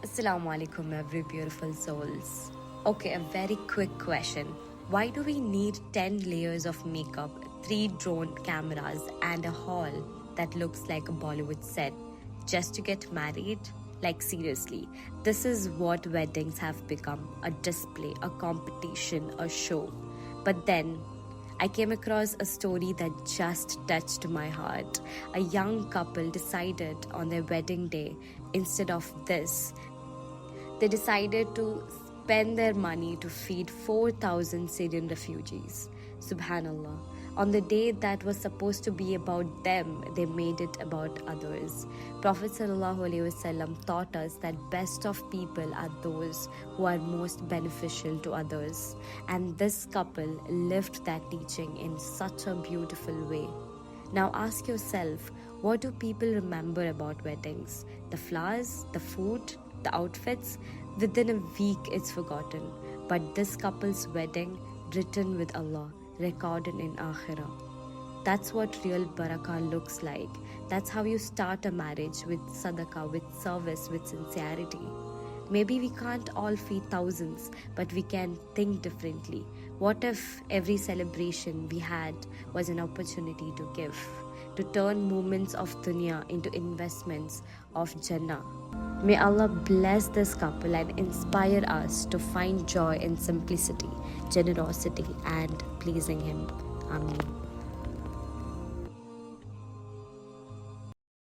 Assalamu alaikum, every beautiful souls. Okay, a very quick question. Why do we need 10 layers of makeup, 3 drone cameras, and a hall that looks like a Bollywood set just to get married? Like, seriously, this is what weddings have become, a display, a competition, a show. But then, I came across a story that just touched my heart. A young couple decided on their wedding day, instead of this, they decided to spend their money to feed 4,000 Syrian refugees. SubhanAllah. On the day that was supposed to be about them, they made it about others. Prophet ﷺ taught us that best of people are those who are most beneficial to others. And this couple lived that teaching in such a beautiful way. Now ask yourself, what do people remember about weddings? The flowers, the food, the outfits? Within a week it's forgotten. But this couple's wedding, written with Allah, recorded in akhirah. That's what real barakah looks like. That's how you start a marriage, with sadaqah, with service, with sincerity. Maybe we can't all feed thousands, but we can think differently. What if every celebration we had was an opportunity to give, to turn moments of dunya into investments of Jannah? May Allah bless this couple and inspire us to find joy in simplicity, generosity, and pleasing Him. Ameen.